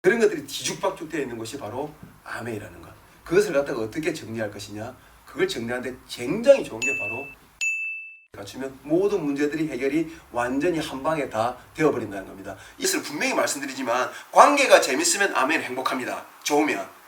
그런 것들이 뒤죽박죽 되어 있는 것이 바로 아멘이라는 것. 그것을 갖다가 어떻게 정리할 것이냐, 그걸 정리하는데 굉장히 좋은 게 바로 갖추면 모든 문제들이 해결이 완전히 한 방에 다 되어버린다는 겁니다. 이것을 분명히 말씀드리지만 관계가 재밌으면 아멘 행복합니다. 좋으면.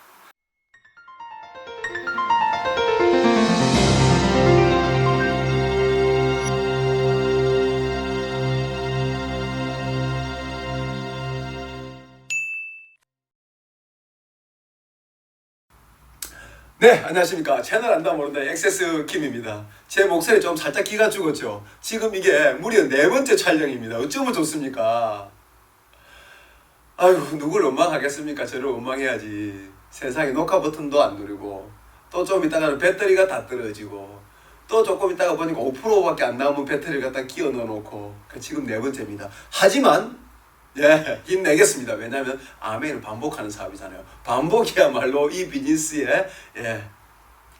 네, 안녕하십니까. 채널 안다 모른다 액세스 킴입니다. 제 목소리 좀 살짝 기가 죽었죠. 지금 이게 무려 4번째 촬영입니다. 어쩌면 좋습니까? 아유, 누굴 원망하겠습니까? 저를 원망해야지. 세상에 녹화 버튼도 안 누르고, 또 좀 있다가는 배터리가 다 떨어지고, 또 조금 있다가 보니까 5%밖에 안 남은 배터리를 갖다 끼워 넣어놓고, 지금 4번째입니다. 하지만 힘내겠습니다. 왜냐하면 아멘은 반복하는 사업이잖아요. 반복이야말로 이 비즈니스의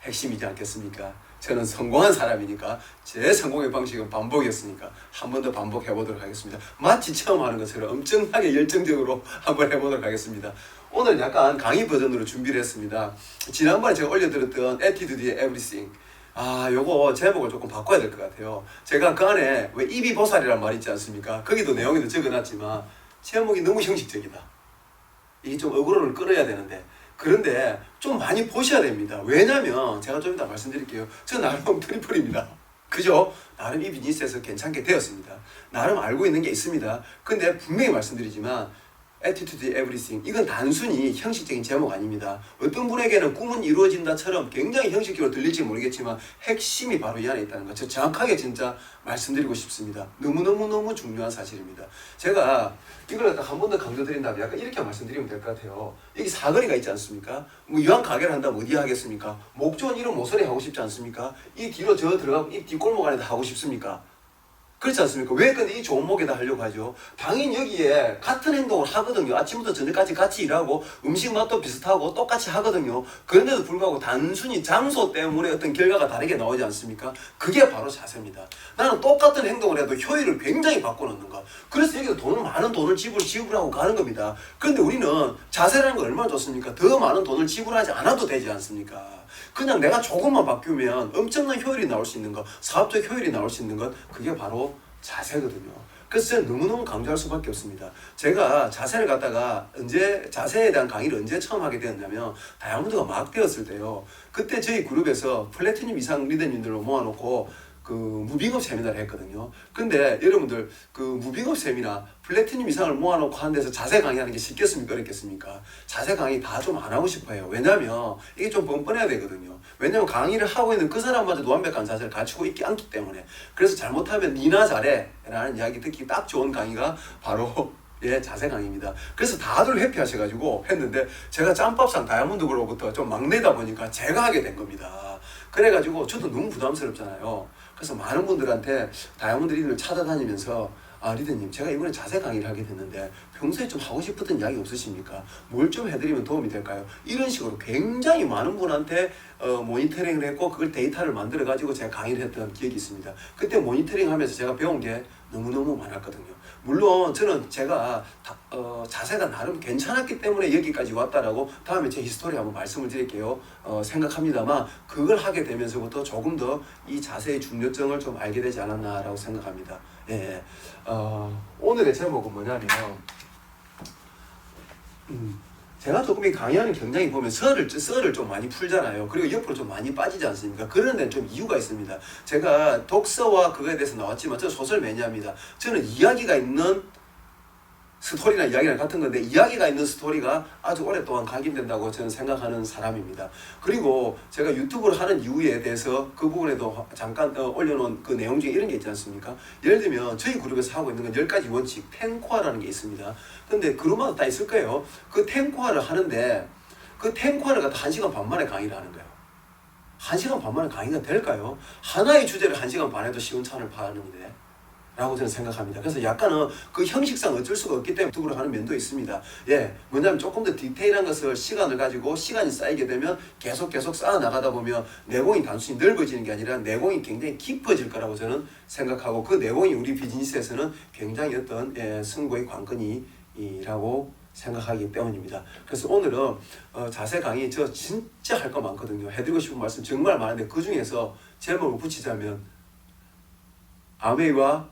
핵심이지 않겠습니까? 저는 성공한 사람이니까 제 성공의 방식은 반복이었으니까 한 번 더 반복해 보도록 하겠습니다. 마치 처음 하는 것처럼 엄청나게 열정적으로 한번 해보도록 하겠습니다. 오늘 약간 강의 버전으로 준비를 했습니다. 지난번에 제가 올려드렸던 Attitude의 Everything, 요거 제목을 조금 바꿔야 될 것 같아요. 제가 그 안에 왜 입이 보살이란 말 있지 않습니까? 거기도 내용에도 적어놨지만 제목이 너무 형식적이다. 이게 좀 어그로를 끌어야 되는데, 그런데 좀 많이 보셔야 됩니다. 왜냐면 제가 좀 이따 말씀드릴게요. 저 나름 트리플입니다. 그죠? 나름 이 비즈니스에서 괜찮게 되었습니다. 나름 알고 있는 게 있습니다. 근데 분명히 말씀드리지만 Attitude Everything, 이건 단순히 형식적인 제목 아닙니다. 어떤 분에게는 꿈은 이루어진다처럼 굉장히 형식적으로 들릴지 모르겠지만 핵심이 바로 이 안에 있다는 거, 저 정확하게 진짜 말씀드리고 싶습니다. 너무너무 중요한 사실입니다. 제가 이걸 갖다 한 번 더 강조드린다면 약간 이렇게 말씀드리면 될 것 같아요. 여기 사거리가 있지 않습니까? 뭐 이왕 가게를 한다면 어디에 하겠습니까? 목 좋은 이런 모서리 하고 싶지 않습니까? 이 뒤로 저 들어가고 이 뒷골목 안에다 하고 싶습니까? 그렇지 않습니까? 왜 근데 이 좋은 목에다 하려고 하죠? 당연히 여기에 같은 행동을 하거든요. 아침부터 저녁까지 같이 일하고 음식 맛도 비슷하고 똑같이 하거든요. 그런데도 불구하고 단순히 장소 때문에 어떤 결과가 다르게 나오지 않습니까? 그게 바로 자세입니다. 나는 똑같은 행동을 해도 효율을 굉장히 바꿔놓는 거. 그래서 여기서 많은 돈을 지불하고 가는 겁니다. 그런데 우리는 자세라는 거 얼마나 좋습니까? 더 많은 돈을 지불하지 않아도 되지 않습니까? 그냥 내가 조금만 바뀌면 엄청난 효율이 나올 수 있는 것, 사업적 효율이 나올 수 있는 것, 그게 바로 자세거든요. 그래서 제가 너무너무 강조할 수밖에 없습니다. 제가 자세를 갖다가 자세에 대한 강의를 언제 처음 하게 되었냐면 다이아몬드가 막 되었을 때요. 그때 저희 그룹에서 플래티늄 이상 리더님들을 모아놓고 그 무빙업 세미나를 했거든요. 근데 여러분들 그 무빙업 세미나 플래티늄 이상을 모아놓고 하는 데서 자세 강의하는 게 쉽겠습니까? 어렵겠습니까? 자세 강의 다 좀 안 하고 싶어요. 왜냐면 이게 좀 뻔뻔해야 되거든요. 왜냐면 강의를 하고 있는 그 사람마저도 완벽한 자세를 갖추고 있지 않기 때문에. 그래서 잘못하면 니나 잘해 라는 이야기 듣기 딱 좋은 강의가 바로 자세 강의입니다. 그래서 다들 회피하셔가지고 했는데 제가 짬밥상 다이아몬드 그룹부터 좀 막내다 보니까 제가 하게 된 겁니다. 그래가지고 저도 너무 부담스럽잖아요. 그래서 많은 분들한테 다이아몬드 리더를 찾아다니면서 리더님, 제가 이번에 자세 강의를 하게 됐는데 평소에 좀 하고 싶었던 이야기 없으십니까? 뭘 좀 해드리면 도움이 될까요? 이런 식으로 굉장히 많은 분한테 모니터링을 했고 그걸 데이터를 만들어 가지고 제가 강의를 했던 기억이 있습니다. 그때 모니터링 하면서 제가 배운 게 너무너무 많았거든요. 물론 저는 제가 자세가 나름 괜찮았기 때문에 여기까지 왔다라고 다음에 제 히스토리 한번 말씀을 드릴게요. 생각합니다만 그걸 하게 되면서부터 조금 더 이 자세의 중요성을 좀 알게 되지 않았나라고 생각합니다. 오늘의 제목은 뭐냐면 제가 조금 이 강의하는 경향이 보면 썰을 좀 많이 풀잖아요. 그리고 옆으로 좀 많이 빠지지 않습니까? 그런 데는 좀 이유가 있습니다. 제가 독서와 그거에 대해서 나왔지만 저는 소설 매니아입니다. 저는 이야기가 있는 스토리나 이야기랑 같은 건데 이야기가 있는 스토리가 아주 오랫동안 각인된다고 저는 생각하는 사람입니다. 그리고 제가 유튜브를 하는 이유에 대해서 그 부분에도 잠깐 올려놓은 그 내용 중에 이런 게 있지 않습니까? 예를 들면 저희 그룹에서 하고 있는 건 10가지 원칙, 10코어라는 게 있습니다. 근데 그룹마다 다 있을 거예요. 그 10코어를 하는데 그 10코어를 갖다 1시간 반 만에 강의를 하는 거예요. 1시간 반 만에 강의가 될까요? 하나의 주제를 1시간 반 해도 시원찮을 판인데 라고 저는 생각합니다. 그래서 약간은 그 형식상 어쩔 수가 없기 때문에 유튜브를 하는 면도 있습니다. 뭐냐면 조금 더 디테일한 것을 시간을 가지고 시간이 쌓이게 되면 계속 쌓아 나가다 보면 내공이 단순히 넓어지는 게 아니라 내공이 굉장히 깊어질 거라고 저는 생각하고 그 내공이 우리 비즈니스에서는 굉장히 어떤 승부의 관건이라고 생각하기 때문입니다. 그래서 오늘은 자세 강의 저 진짜 할 거 많거든요. 해드리고 싶은 말씀 정말 많은데 그 중에서 제목을 붙이자면 아메이와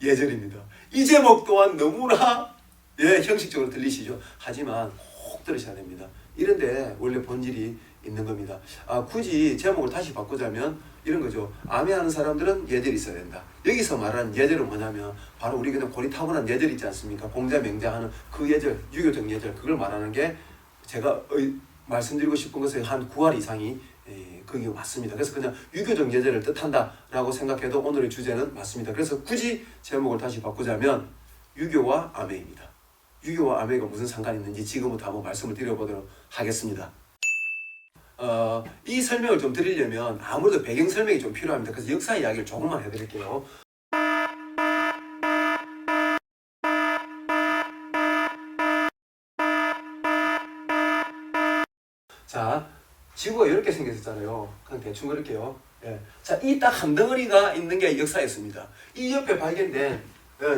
예절입니다. 이 제목 또한 너무나 형식적으로 들리시죠. 하지만 꼭 들으셔야 됩니다. 이런데 원래 본질이 있는 겁니다. 굳이 제목을 다시 바꾸자면 이런 거죠. 아메하는 사람들은 예절이 있어야 된다. 여기서 말하는 예절은 뭐냐면 바로 우리 그냥 고리타분한 예절 있지 않습니까? 공자맹자하는 그 예절, 유교적 예절, 그걸 말하는 게 제가 말씀드리고 싶은 것의 한 9할 이상이 그게 맞습니다. 그래서 그냥 유교적 예절을 뜻한다라고 생각해도 오늘의 주제는 맞습니다. 그래서 굳이 제목을 다시 바꾸자면 유교와 아메입니다. 유교와 아메가 무슨 상관이 있는지 지금부터 한번 말씀을 드려보도록 하겠습니다. 이 설명을 좀 드리려면 아무래도 배경 설명이 좀 필요합니다. 그래서 역사 이야기를 조금만 해드릴게요. 자, 지구가 이렇게 생겼었잖아요. 그냥 대충 그럴게요. 자, 이 딱 한 덩어리가 있는 게 역사였습니다. 이 옆에 발견된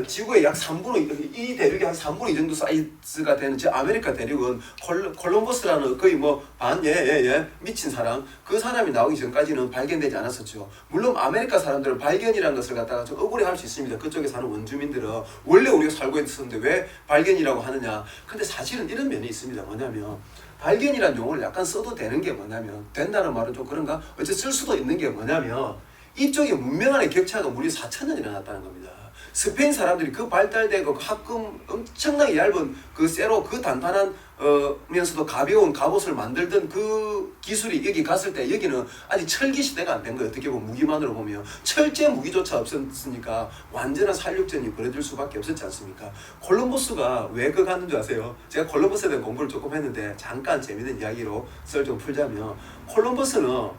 지구의 약 3분의 이 대륙의 한 3분의 2 정도 사이즈가 되는 저 아메리카 대륙은 콜럼버스라는 거의 미친 사람, 그 사람이 나오기 전까지는 발견되지 않았었죠. 물론 아메리카 사람들은 발견이라는 것을 갖다가 좀 억울해할 수 있습니다. 그쪽에 사는 원주민들은 원래 우리가 살고 있었는데 왜 발견이라고 하느냐. 근데 사실은 이런 면이 있습니다. 뭐냐면 발견이라는 용어를 약간 써도 되는 게 뭐냐면, 된다는 말은 좀 그런가? 어쨌든 쓸 수도 있는 게 뭐냐면 이쪽에 문명 안의 격차가 무려 4,000년 일어났다는 겁니다. 스페인 사람들이 그 발달되고 합금 엄청나게 얇은 그 쇠로 그 단단한 면서도 가벼운 갑옷을 만들던 그 기술이 여기 갔을 때 여기는 아직 철기 시대가 안 된 거예요. 어떻게 보면 무기만으로 보면 철제 무기조차 없었으니까 완전한 살육전이 벌어질 수밖에 없었지 않습니까? 콜럼버스가 왜 그 갔는 줄 아세요? 제가 콜럼버스에 대한 공부를 조금 했는데 잠깐 재밌는 이야기로 썰 좀 풀자면 콜럼버스는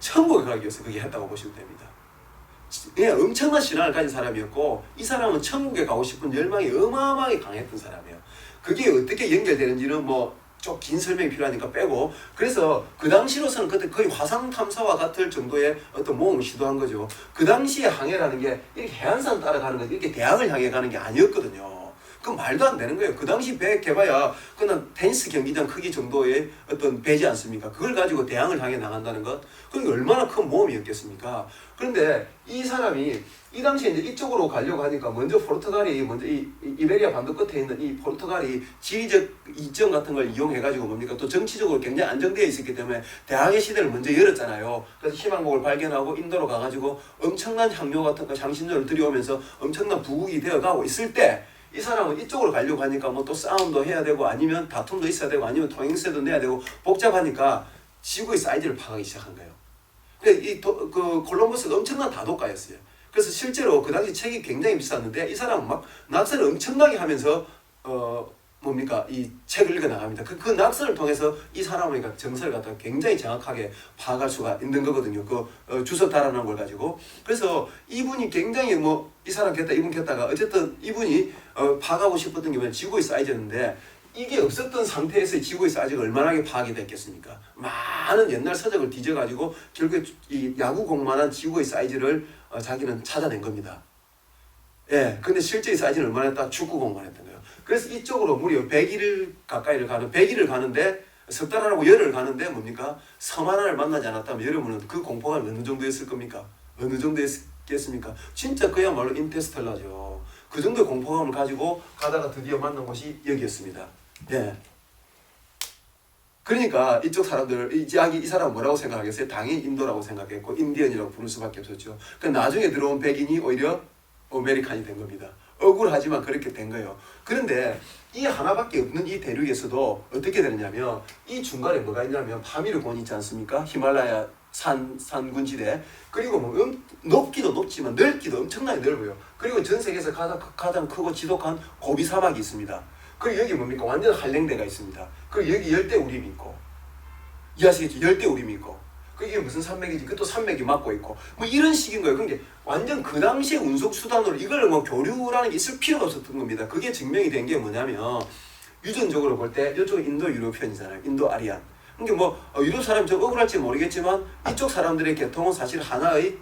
천국에 가기 위해서 그게 했다고 보시면 됩니다. 엄청난 신앙을 가진 사람이었고 이 사람은 천국에 가고 싶은 열망이 어마어마하게 강했던 사람이에요. 그게 어떻게 연결되는지는 좀 긴 설명이 필요하니까 빼고, 그래서 그 당시로서는 그때 거의 화성 탐사와 같을 정도의 어떤 모험을 시도한 거죠. 그 당시의 항해라는 게 이렇게 해안선 따라가는 거, 이렇게 대양을 향해 가는 게 아니었거든요. 그 말도 안 되는 거예요. 그 당시 배 개봐야 그냥 테니스 경기장 크기 정도의 어떤 배지 않습니까? 그걸 가지고 대양을 향해 나간다는 것, 그게 얼마나 큰 모험이었겠습니까? 그런데 이 사람이 이 당시에 이제 이쪽으로 가려고 하니까 먼저 포르투갈이 이 이베리아 반도 끝에 있는 이 포르투갈이 지리적 이점 같은 걸 이용해가지고 뭡니까? 또 정치적으로 굉장히 안정되어 있었기 때문에 대항해 시대를 먼저 열었잖아요. 그래서 희망곡을 발견하고 인도로 가가지고 엄청난 향료 같은 거 향신료를 들여오면서 엄청난 부국이 되어가고 있을 때 이 사람은 이쪽으로 가려고 하니까 또 싸움도 해야 되고 아니면 다툼도 있어야 되고 아니면 통행세도 내야 되고 복잡하니까 지구의 사이즈를 파악하기 시작한 거예요. 그 콜럼버스가 엄청난 다독가였어요. 그래서 실제로 그 당시 책이 굉장히 비쌌는데 이 사람은 막 낙서를 엄청나게 하면서 이 책을 읽어 나갑니다. 그 낙서를 통해서 이 사람의 정서를 갖다가 굉장히 정확하게 파악할 수가 있는 거거든요. 주석 달아놓은 걸 가지고. 그래서 이분이 굉장히 이 사람 겠다 이분 겠다가 어쨌든 이분이 파악하고 싶었던 게 뭐냐면 지구의 사이즈였는데, 이게 없었던 상태에서 지구의 사이즈가 얼마나 파악이 됐겠습니까? 많은 옛날 서적을 뒤져가지고 결국에 이 야구공만한 지구의 사이즈를 자기는 찾아낸 겁니다. 근데 실제의 사이즈는 얼마나 했다? 축구공만 했던 거예요. 그래서 이쪽으로 무려 100일 가까이를 가는, 100일을 가는데 석 달 하고 열흘 가는데 섬 하나를 만나지 않았다면 여러분은 그 공포가 어느 정도였을 겁니까? 어느 정도였겠습니까? 진짜 그야말로 인터스텔라죠. 그 정도의 공포감을 가지고 가다가 드디어 만난 곳이 여기였습니다. 그러니까 이쪽 사람들, 이 사람은 뭐라고 생각하겠어요? 당연히 인도라고 생각했고 인디언이라고 부를 수밖에 없었죠. 나중에 들어온 백인이 오히려 아메리칸이 된 겁니다. 억울하지만 그렇게 된 거예요. 그런데 이 하나밖에 없는 이 대륙에서도 어떻게 되느냐면 이 중간에 뭐가 있냐면 파미르곤이 있지 않습니까? 히말라야 산군지대. 그리고 높기도 높지만 넓기도 엄청나게 넓어요. 그리고 전 세계에서 가장 크고 지독한 고비 사막이 있습니다. 그리고 여기 뭡니까? 완전 한랭대가 있습니다. 그리고 여기 열대우림이 있고, 이해하시겠죠? 열대우림이 있고, 그게 무슨 산맥이지? 그것도 산맥이 막고 있고, 이런 식인 거예요. 그러니까 완전 그 당시에 운송 수단으로 이걸 교류라는 게 있을 필요가 없었던 겁니다. 그게 증명이 된 게 뭐냐면 유전적으로 볼 때 이쪽 인도 유로피언이잖아요. 인도 아리안. 그러니까 유럽 사람이 좀 억울할지 모르겠지만 이쪽 사람들의 계통은 사실 하나의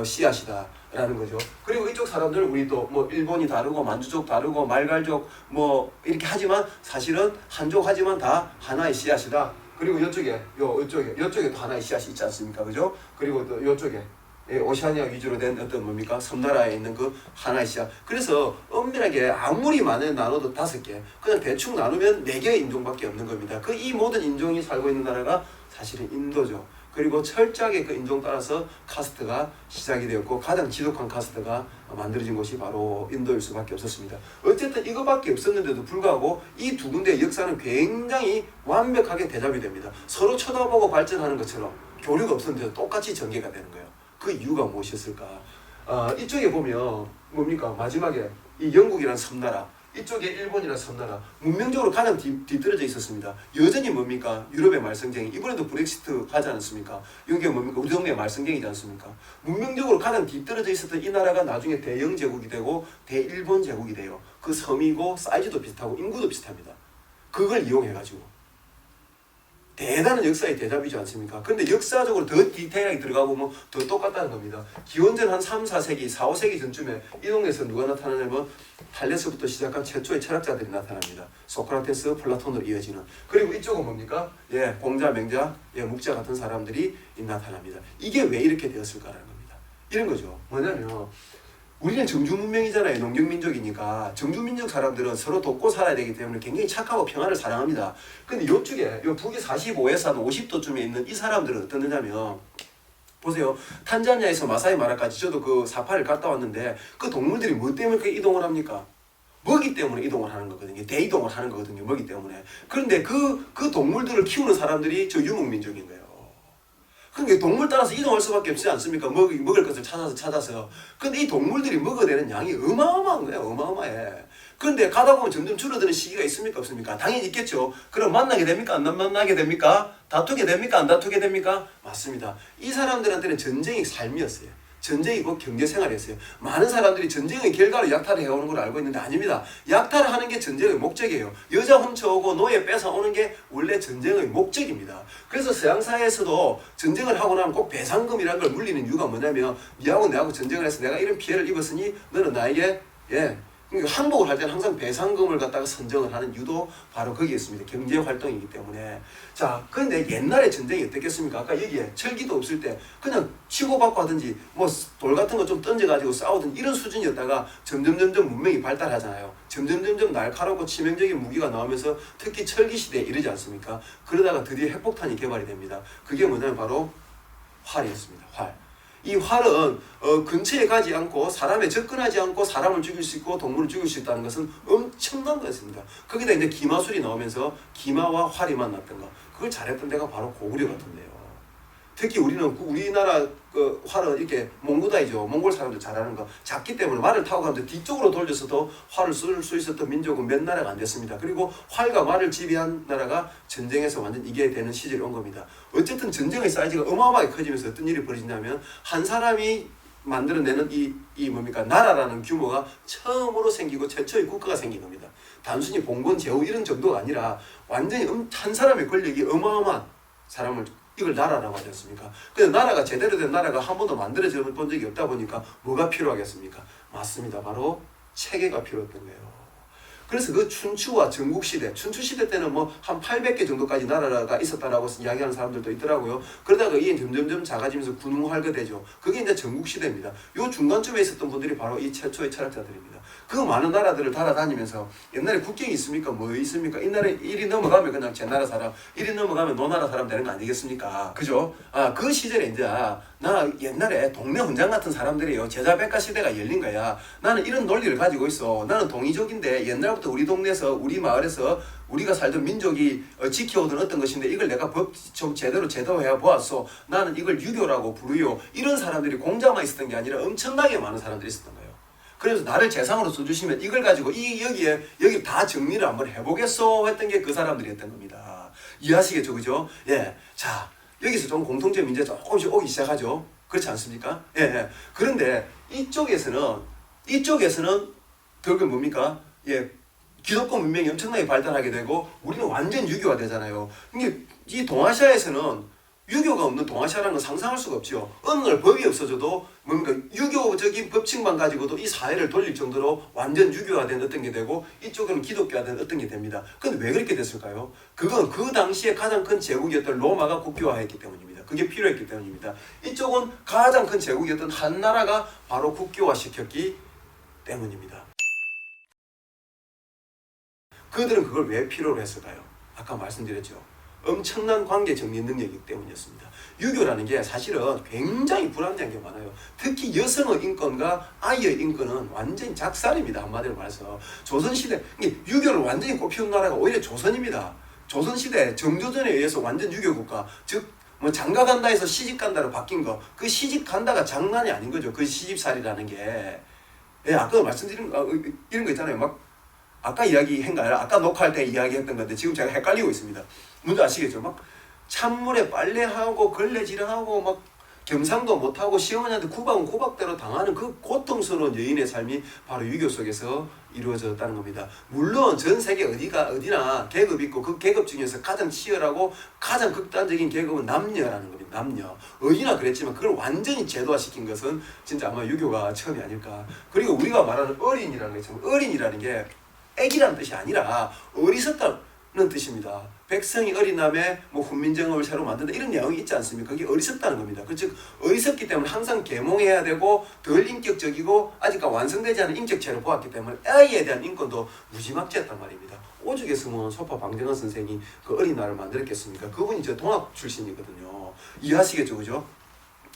씨앗이다라는 거죠. 그리고 이쪽 사람들은 우리 또 뭐 일본이 다르고 만주족 다르고 말갈족 뭐 이렇게 하지만 사실은 한족 하지만 다 하나의 씨앗이다. 그리고 이쪽에 이쪽에 또 하나의 씨앗이 있지 않습니까, 그죠? 그리고 또 이쪽에 오시아니아 위주로 된 어떤 뭡니까 섬나라에 있는 그 하나의 씨앗. 그래서 엄밀하게 아무리 많이 나눠도 5개, 그냥 대충 나누면 4개의 인종밖에 없는 겁니다. 그 이 모든 인종이 살고 있는 나라가 사실은 인도죠. 그리고 철저하게 그 인종 따라서 카스트가 시작이 되었고 가장 지독한 카스트가 만들어진 곳이 바로 인도일 수밖에 없었습니다. 어쨌든 이거밖에 없었는데도 불구하고 이 두 군데의 역사는 굉장히 완벽하게 대잡이 됩니다. 서로 쳐다보고 발전하는 것처럼 교류가 없었는데도 똑같이 전개가 되는 거예요. 그 이유가 무엇이었을까? 이쪽에 보면 뭡니까? 마지막에 이 영국이라는 섬나라, 이쪽에 일본이라는 섬나라, 문명적으로 가장 뒤떨어져 있었습니다. 여전히 뭡니까? 유럽의 말썽쟁이. 이번에도 브렉시트 하지 않았습니까? 여기가 뭡니까? 우리 동네 말썽쟁이지 않습니까? 문명적으로 가장 뒤떨어져 있었던 이 나라가 나중에 대영 제국이 되고 대일본 제국이 돼요. 그 섬이고 사이즈도 비슷하고 인구도 비슷합니다. 그걸 이용해가지고 대단한 역사의 대잡이지 않습니까? 근데 역사적으로 더 디테일하게 들어가 보면 더 똑같다는 겁니다. 기원전 한 3, 4세기, 4, 5세기 전쯤에 이 동네에서 누가 나타나냐면 탈레스부터 시작한 최초의 철학자들이 나타납니다. 소크라테스, 플라톤으로 이어지는. 그리고 이쪽은 뭡니까? 공자, 맹자, 묵자 같은 사람들이 나타납니다. 이게 왜 이렇게 되었을까라는 겁니다. 이런 거죠. 뭐냐면 우리는 정주문명이잖아요. 농경민족이니까. 정주민족 사람들은 서로 돕고 살아야 되기 때문에 굉장히 착하고 평화를 사랑합니다. 근데 이쪽에 북위 45에서 한 50도쯤에 있는 이 사람들은 어떻느냐면 보세요. 탄자니아에서 마사이 마라까지 저도 그 사파를 갔다 왔는데 그 동물들이 뭐 때문에 그렇게 이동을 합니까? 먹이 때문에 이동을 하는 거거든요. 대이동을 하는 거거든요. 먹이 때문에. 그런데 그 동물들을 키우는 사람들이 저 유목민족인 거예요. 그러니까 동물 따라서 이동할 수밖에 없지 않습니까? 먹을 것을 찾아서. 근데 이 동물들이 먹어대는 양이 어마어마한 거예요. 어마어마해. 그런데 가다 보면 점점 줄어드는 시기가 있습니까? 없습니까? 당연히 있겠죠. 그럼 만나게 됩니까? 안 만나게 됩니까? 다투게 됩니까? 안 다투게 됩니까? 맞습니다. 이 사람들한테는 전쟁이 삶이었어요. 전쟁이 곧 경제생활이었어요. 많은 사람들이 전쟁의 결과로 약탈을 해오는 걸 알고 있는데 아닙니다. 약탈을 하는 게 전쟁의 목적이에요. 여자 훔쳐오고 노예 뺏어오는 게 원래 전쟁의 목적입니다. 그래서 서양사회에서도 전쟁을 하고 나면 꼭 배상금이라는 걸 물리는 이유가 뭐냐면 니하고 내하고 전쟁을 해서 내가 이런 피해를 입었으니 너는 나에게 그러니까 항복을 할 때는 항상 배상금을 갖다가 선정을 하는 이유도 바로 거기에 있습니다. 경제활동이기 때문에. 자, 그런데 옛날에 전쟁이 어땠겠습니까? 아까 여기에 철기도 없을 때 그냥 치고받고 하든지 뭐 돌 같은 거 좀 던져가지고 싸우든 이런 수준이었다가 점점 문명이 발달하잖아요. 점점 날카롭고 치명적인 무기가 나오면서 특히 철기 시대에 이르지 않습니까? 그러다가 드디어 핵폭탄이 개발이 됩니다. 그게 뭐냐면 바로 활이었습니다. 활. 이 활은 근처에 가지 않고 사람에 접근하지 않고 사람을 죽일 수 있고 동물을 죽일 수 있다는 것은 엄청난 거였습니다. 거기다 이제 기마술이 나오면서 기마와 활이 만났던 거. 그걸 잘했던 데가 바로 고구려 같은데요. 특히 우리나라 그 활은 이렇게 몽고다이죠. 몽골 사람들 잘하는 거. 작기 때문에 말을 타고 가는데 뒤쪽으로 돌려서도 활을 쓸 수 있었던 민족은 몇 나라가 안 됐습니다. 그리고 활과 말을 지배한 나라가 전쟁에서 완전 이겨야 되는 시절이 온 겁니다. 어쨌든 전쟁의 사이즈가 어마어마하게 커지면서 어떤 일이 벌어지냐면 한 사람이 만들어내는 이 뭡니까 나라라는 규모가 처음으로 생기고 최초의 국가가 생긴 겁니다. 단순히 봉건 제후 이런 정도가 아니라 완전히 한 사람의 권력이 어마어마한 사람을 이걸 나라라고 하지 않습니까? 근데 나라가 제대로 된 나라가 한 번도 만들어져 본 적이 없다 보니까 뭐가 필요하겠습니까? 맞습니다. 바로 체계가 필요했던 거예요. 그래서 그 춘추와 전국시대, 춘추시대 때는 뭐 한 800개 정도까지 나라가 있었다라고 이야기하는 사람들도 있더라고요. 그러다가 이게 점점 작아지면서 군웅할거되죠. 그게 이제 전국시대입니다. 요 중간쯤에 있었던 분들이 바로 이 최초의 철학자들입니다. 그 많은 나라들을 달아다니면서 옛날에 국경이 있습니까? 뭐 있습니까? 옛날에 일이 넘어가면 그냥 제 나라 사람, 일이 넘어가면 너 나라 사람 되는 거 아니겠습니까? 그죠? 그 시절에 이제 나 옛날에 동네 훈장 같은 사람들이에요. 제자백가 시대가 열린 거야. 나는 이런 논리를 가지고 있어. 나는 동이족인데 옛날부터 우리 동네에서 우리 마을에서 우리가 살던 민족이 지켜오던 어떤 것인데 이걸 내가 법 좀 제대로 제도해 보았어. 나는 이걸 유교라고 부르요. 이런 사람들이 공자만 있었던 게 아니라 엄청나게 많은 사람들이 있었던 거예요. 그래서 나를 재상으로 써주시면 이걸 가지고 여기 다 정리를 한번 해보겠어 했던 게 그 사람들이었던 겁니다. 이해하시겠죠, 그죠? 예, 자 여기서 좀 공통점 이제 조금씩 오기 시작하죠. 그렇지 않습니까? 예. 그런데 이쪽에서는 결국 뭡니까? 기독교 문명이 엄청나게 발달하게 되고 우리는 완전 유교화 되잖아요. 근데 이 동아시아에서는 유교가 없는 동아시아라는 건 상상할 수가 없죠. 어느 날 법이 없어져도 뭔가 유교적인 법칙만 가지고도 이 사회를 돌릴 정도로 완전 유교화된 어떤 게 되고 이쪽은 기독교화된 어떤 게 됩니다. 근데 왜 그렇게 됐을까요? 그건 그 당시에 가장 큰 제국이었던 로마가 국교화했기 때문입니다. 그게 필요했기 때문입니다. 이쪽은 가장 큰 제국이었던 한나라가 바로 국교화시켰기 때문입니다. 그들은 그걸 왜 필요로 했을까요? 아까 말씀드렸죠. 엄청난 관계 정리 능력이기 때문이었습니다. 유교라는 게 사실은 굉장히 불합리한 게 많아요. 특히 여성의 인권과 아이의 인권은 완전히 작살입니다. 한마디로 말해서 조선시대 유교를 완전히 꽃피운 나라가 오히려 조선입니다. 조선시대 정조전에 의해서 완전 유교국가, 즉 뭐 장가간다 해서 시집간다로 바뀐 거, 그 시집간다가 장난이 아닌 거죠. 그 시집살이라는 게. 예, 아까 말씀드린 이런 거 있잖아요. 막 아까 이야기한 거 아니라 아까 녹화할 때 이야기했던 건데 지금 제가 헷갈리고 있습니다. 뭔지 아시겠죠? 막 찬물에 빨래하고 걸레질하고 막 겸상도 못하고 시어머니한테 구박은 구박대로 당하는 그 고통스러운 여인의 삶이 바로 유교 속에서 이루어졌다는 겁니다. 물론 전 세계 어디나 계급이 있고 그 계급 중에서 가장 치열하고 가장 극단적인 계급은 남녀라는 겁니다. 남녀. 어디나 그랬지만 그걸 완전히 제도화시킨 것은 진짜 아마 유교가 처음이 아닐까. 그리고 우리가 말하는 어린이라는 게 참 어린이라는 게 애기라는 뜻이 아니라 어리석다는 뜻입니다. 백성이 어린다음에 뭐 훈민정음을 새로 만든다 이런 내용이 있지 않습니까? 그게 어리석다는 겁니다. 즉 어리석기 때문에 항상 계몽해야 되고 덜 인격적이고 아직까지 완성되지 않은 인격체를 보았기 때문에 아이에 대한 인권도 무지막지했단 말입니다. 오죽에 쓰면 소파 방정환 선생이 그 어린아이를 만들었겠습니까? 그분이 저 동학 출신이거든요. 이해하시겠죠, 그죠?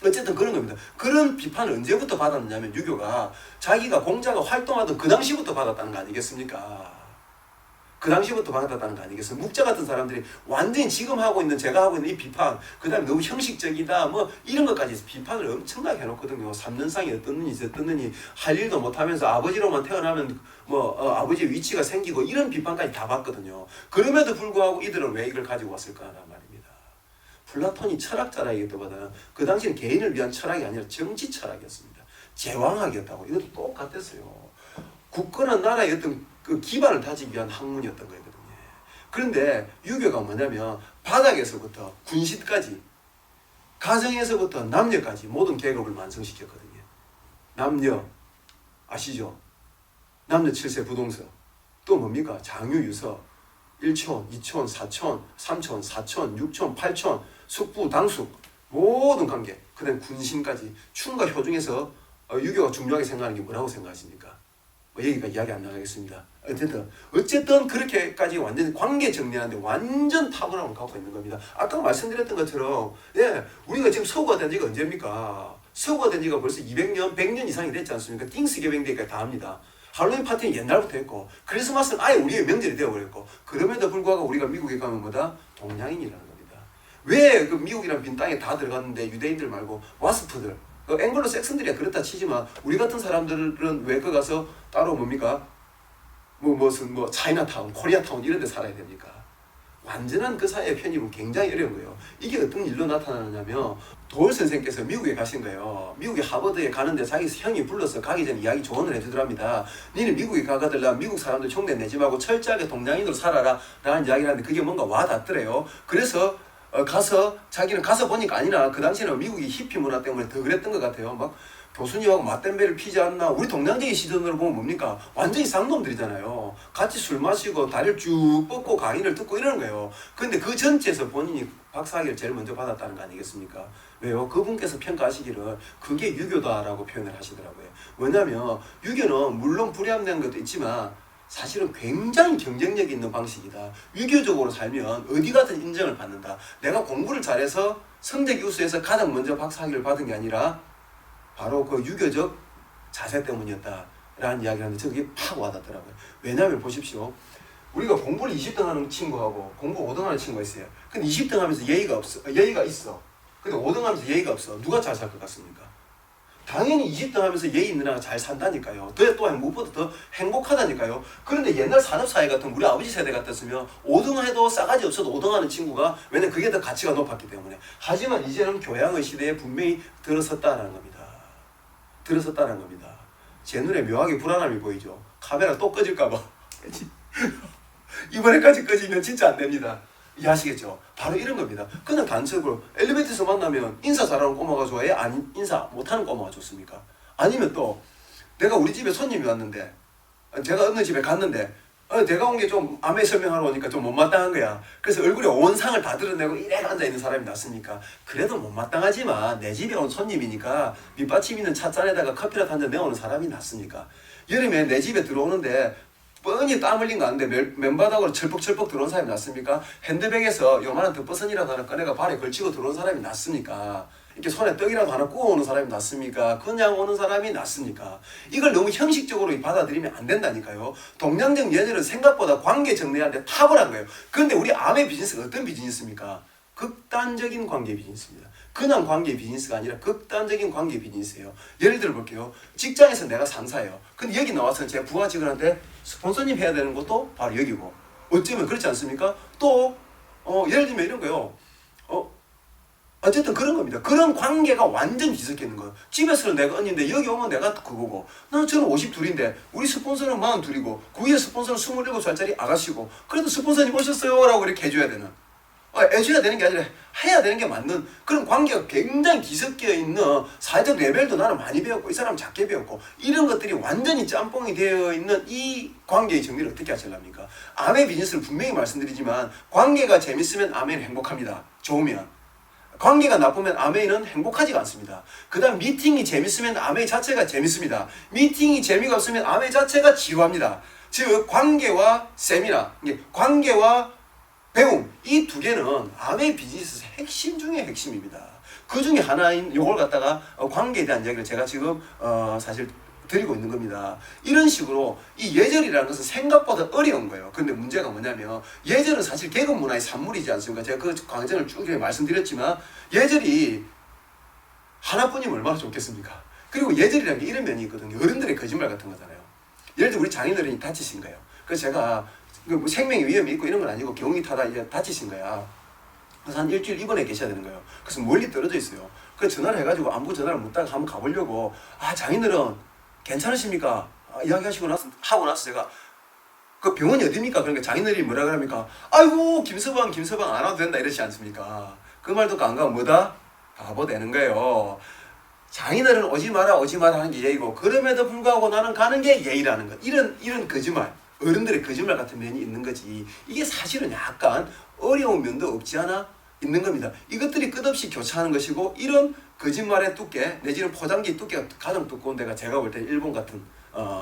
어쨌든 그런 겁니다. 그런 비판을 언제부터 받았느냐면 유교가 자기가 공자가 활동하던 그 당시부터 받았다는 거 아니겠습니까? 그 당시부터 받았다는 거 아니겠어요? 묵자 같은 사람들이 완전히 지금 하고 있는 제가 하고 있는 이 비판, 그 다음에 너무 형식적이다 뭐 이런 것까지 비판을 엄청나게 해놓거든요. 3년상이 어떻느니 할 일도 못하면서 아버지로만 태어나면 아버지의 위치가 생기고 이런 비판까지 다 받거든요. 그럼에도 불구하고 이들은 왜 이걸 가지고 왔을까란 말입니다. 플라톤이 철학자라기보다는 그 당시는 개인을 위한 철학이 아니라 정치 철학이었습니다. 제왕학이었다고. 이것도 똑같았어요. 굳건한 나라의 어떤 그 기반을 다지기 위한 학문이었던 거거든요. 그런데 유교가 뭐냐면 바닥에서부터 군시까지 가정에서부터 남녀까지 모든 계급을 완성시켰거든요. 남녀 아시죠? 남녀 7세 부동서 또 뭡니까? 장유유서 1촌, 2촌, 4촌, 3촌, 4촌, 6촌, 8촌 숙부, 당숙 모든 관계 그 다음 군신까지 춘과 효 중에서 유교가 중요하게 생각하는 게 뭐라고 생각하십니까? 여기가 이야기 안 나가겠습니다. 어쨌든 그렇게까지 완전 관계 정리하는데 완전 탁월함을 갖고 있는 겁니다. 아까 말씀드렸던 것처럼 우리가 지금 서구가 된 지가 언제입니까? 서구가 된 지가 벌써 200년, 100년 이상이 됐지 않습니까? 띵스게뱅데이까지 다 합니다. 할로윈 파티는 옛날부터 했고 크리스마스는 아예 우리의 명절이 되어버렸고 그럼에도 불구하고 우리가 미국에 가면 뭐다? 동양인이라는 겁니다. 왜 그 미국이란 빈 땅에 다 들어갔는데 유대인들 말고 와스프들 앵글로 섹슨들이야 그렇다 치지만 우리 같은 사람들은 왜 그 가서 따로 뭡니까? 무슨 차이나타운, 코리아타운 이런 데 살아야 됩니까? 완전한 그 사회의 편입은 굉장히 어려운 거예요. 이게 어떤 일로 나타나느냐면 도울 선생께서 미국에 가신 거예요. 미국에 하버드에 가는데 자기 형이 불러서 가기 전에 이야기 조언을 해주더랍니다. 니는 미국에 가가들라 미국 사람들 총대 내지 말고 철저하게 동양인으로 살아라 라는 이야기를 하는데 그게 뭔가 와닿더래요. 그래서 자기는 가서 보니까 아니나 그 당시에는 미국이 히피 문화 때문에 더 그랬던 것 같아요. 막 교수님하고 맞담배를 피지 않나. 우리 동양적인 시선으로 보면 뭡니까? 완전히 쌍놈들이잖아요. 같이 술 마시고 다리를 쭉 뻗고 강의를 듣고 이러는 거예요. 그런데 그 전체에서 본인이 박사학위를 제일 먼저 받았다는 거 아니겠습니까? 왜요? 그분께서 평가하시기를 그게 유교다라고 표현을 하시더라고요. 왜냐면 유교는 물론 불합리한 것도 있지만 사실은 굉장히 경쟁력 있는 방식이다. 유교적으로 살면 어디 가든 인정을 받는다. 내가 공부를 잘해서 성적이 우수해서 가장 먼저 박사학위를 받은 게 아니라 바로 그 유교적 자세 때문이었다라는 이야기를 하는데 저게 팍 와닿더라고요. 왜냐하면 보십시오. 우리가 공부를 20등 하는 친구하고 공부 5등 하는 친구가 있어요. 근데 20등 하면서 예의가 있어. 근데 5등 하면서 예의가 없어. 누가 잘 살 것 같습니까? 당연히 20등 하면서 예의 있는 애가 잘 산다니까요. 또한 무엇보다 더 행복하다니까요. 그런데 옛날 산업사회 같은 우리 아버지 세대 같았으면 5등 해도 싸가지 없어도 5등 하는 친구가 왜냐면 그게 더 가치가 높았기 때문에. 하지만 이제는 교양의 시대에 분명히 들어섰다는 겁니다. 제 눈에 묘하게 불안함이 보이죠. 카메라 또 꺼질까봐. 이번에까지 꺼지면 진짜 안 됩니다. 이해하시겠죠? 바로 이런 겁니다. 그냥 단적으로 엘리베이터에서 만나면 인사 잘하는 꼬마가 좋아해? 아니 인사 못하는 꼬마가 좋습니까? 아니면 또 내가 우리 집에 손님이 왔는데 제가 어느 집에 갔는데 내가 온 게 좀 암에 설명하러 오니까 좀 못마땅한 거야. 그래서 얼굴에 온 상을 다 드러내고 이래 앉아있는 사람이 낫습니까? 그래도 못마땅하지만 내 집에 온 손님이니까 밑받침 있는 찻잔에다가 커피라도 한 잔 내오는 사람이 낫습니까? 여름에 내 집에 들어오는데 뻔히 땀 흘린 거 아는데 맨바닥으로 철퍽철퍽 들어온 사람이 낫습니까? 핸드백에서 요만한 덮버선이라도 하나 꺼내가 발에 걸치고 들어온 사람이 낫습니까? 이렇게 손에 떡이라도 하나 구워오는 사람이 낫습니까? 그냥 오는 사람이 낫습니까? 이걸 너무 형식적으로 받아들이면 안 된다니까요. 동양적 예절은 생각보다 관계 정리하는데 탁월한 거예요. 그런데 우리 암의 비즈니스가 어떤 비즈니스입니까? 극단적인 관계 비즈니스입니다. 그냥 관계 비즈니스가 아니라 극단적인 관계 비즈니스예요. 예를 들어 볼게요. 직장에서 내가 상사예요. 근데 여기 나와서 제 부하 직원한테 스폰서님 해야 되는 것도 바로 여기고, 어쩌면 그렇지 않습니까? 또 예를 들면 이런 거요. 어쨌든 그런 겁니다. 그런 관계가 완전 뒤섞이는 거예요. 집에서는 내가 언니인데 여기 오면 내가 그거고, 저는 52인데 우리 스폰서는 42이고 그 위에 스폰서는 27살짜리 아가씨고, 그래도 스폰서님 오셨어요 라고 이렇게 해줘야 되는, 해줘야 되는 게 아니라 해야 되는 게 맞는 그런 관계가 굉장히 뒤섞여 있는 사회적 레벨도 나는 많이 배웠고 이 사람 작게 배웠고, 이런 것들이 완전히 짬뽕이 되어 있는 이 관계의 정리를 어떻게 하실랍니까? 암의 비즈니스를 분명히 말씀드리지만 관계가 재밌으면 아멘은 행복합니다. 좋으면. 관계가 나쁘면 아메이는 행복하지가 않습니다. 그 다음 미팅이 재밌으면 아메이 자체가 재밌습니다. 미팅이 재미가 없으면 아메이 자체가 지루합니다. 즉 관계와 세미나, 관계와 배움, 이 두 개는 아메이 비즈니스 핵심 중에 핵심입니다. 그 중에 하나인 요걸 갖다가 관계에 대한 이야기를 제가 지금 사실 드리고 있는 겁니다. 이런 식으로 이 예절이라는 것은 생각보다 어려운 거예요. 근데 문제가 뭐냐면 예절은 사실 계급 문화의 산물이지 않습니까? 제가 그 과정을 쭉 말씀드렸지만 예절이 하나뿐이면 얼마나 좋겠습니까? 그리고 예절이라는 게 이런 면이 있거든요. 어른들의 거짓말 같은 거잖아요. 예를 들어 우리 장인어른이 다치신 거예요. 그래서 제가 뭐 생명의 위험이 있고 이런 건 아니고 경이 타다 이제 다치신 거야. 그래서 한 일주일 입원해 계셔야 되는 거예요. 그래서 멀리 떨어져 있어요. 그래서 전화를 해가지고 안부 전화를 묻다가 한번 가보려고, 장인어른 괜찮으십니까? 이야기하시고 하고 나서 제가 그 병원이 어디입니까? 그러니까 장인어른이 뭐라 그럽니까? 아이고 김서방 안 와도 된다 이러지 않습니까? 그 말 듣고 안 가면 뭐다? 바보 되는 거예요. 장인어른 오지 마라 하는 게 예의고, 그럼에도 불구하고 나는 가는 게 예의라는 것. 이런 거짓말, 어른들의 거짓말 같은 면이 있는 거지. 이게 사실은 약간 어려운 면도 없지 않아 있는 겁니다. 이것들이 끝없이 교차하는 것이고, 이런 거짓말의 두께 내지는 포장지 두께가 가장 두꺼운 데가 제가 볼 때 일본 같은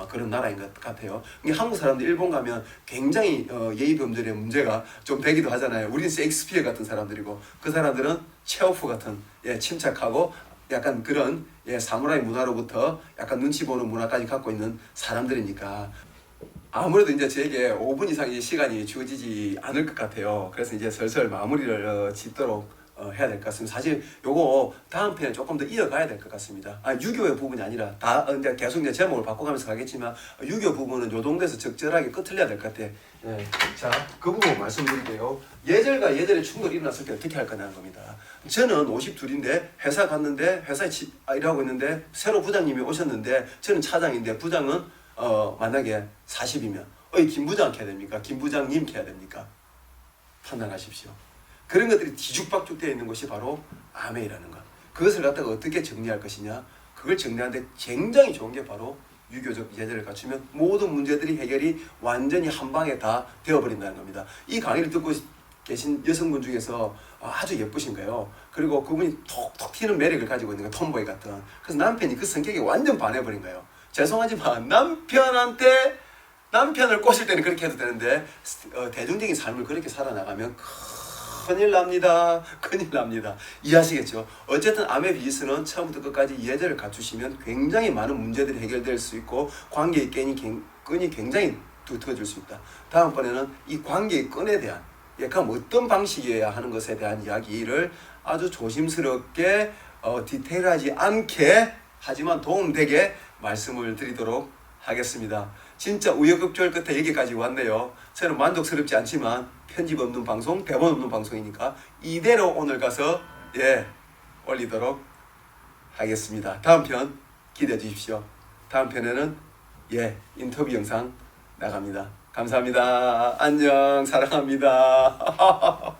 그런 나라인 것 같아요. 한국 사람들 일본 가면 굉장히 예의 범절의 문제가 좀 되기도 하잖아요. 우리는 셰익스피어 같은 사람들이고 그 사람들은 체오프 같은 침착하고 약간 그런 사무라이 문화로부터 약간 눈치 보는 문화까지 갖고 있는 사람들이니까 아무래도 이제 저에게 5분 이상의 시간이 주어지지 않을 것 같아요. 그래서 이제 슬슬 마무리를 짓도록 해야 될 것 같습니다. 사실 요거 다음 편에 조금 더 이어가야 될 것 같습니다. 유교의 부분이 아니라 이제 계속 이제 제목을 바꿔가면서 가겠지만 유교 부분은 요 정도에서 적절하게 끝을 내야 될 것 같아요. 자, 그 부분 말씀드릴게요. 예절과 예절의 충돌이 일어났을 때 어떻게 할 거냐는 겁니다. 저는 52인데 회사 갔는데 회사에 일하고 있는데 새로 부장님이 오셨는데 저는 차장인데 부장은 만약에 40이면 김 부장 해야 됩니까? 김 부장님 해야 됩니까? 판단하십시오. 그런 것들이 뒤죽박죽 되어 있는 것이 바로 아메이라는 것. 그것을 갖다가 어떻게 정리할 것이냐. 그걸 정리하는데 굉장히 좋은 게 바로 유교적 예절을 갖추면 모든 문제들이 해결이 완전히 한 방에 다 되어버린다는 겁니다. 이 강의를 듣고 계신 여성분 중에서 아주 예쁘신 거예요. 그리고 그분이 톡톡 튀는 매력을 가지고 있는 거예요. 톰보이 같은. 그래서 남편이 그 성격에 완전 반해버린 거예요. 죄송하지만 남편을 꼬실 때는 그렇게 해도 되는데 대중적인 삶을 그렇게 살아나가면 큰일 납니다. 이해하시겠죠? 어쨌든 암의 비즈니스는 처음부터 끝까지 예절을 갖추시면 굉장히 많은 문제들이 해결될 수 있고 관계의 끈이 굉장히 두터워질 수 있다. 다음번에는 이 관계의 끈에 대한 그럼 어떤 방식이어야 하는 것에 대한 이야기를 아주 조심스럽게 디테일하지 않게 하지만 도움되게 말씀을 드리도록 하겠습니다. 진짜 우여곡절 끝에 여기까지 왔네요. 저는 만족스럽지 않지만 편집 없는 방송, 대본 없는 방송이니까 이대로 오늘 가서 올리도록 하겠습니다. 다음 편 기대해 주십시오. 다음 편에는 인터뷰 영상 나갑니다. 감사합니다. 안녕, 사랑합니다.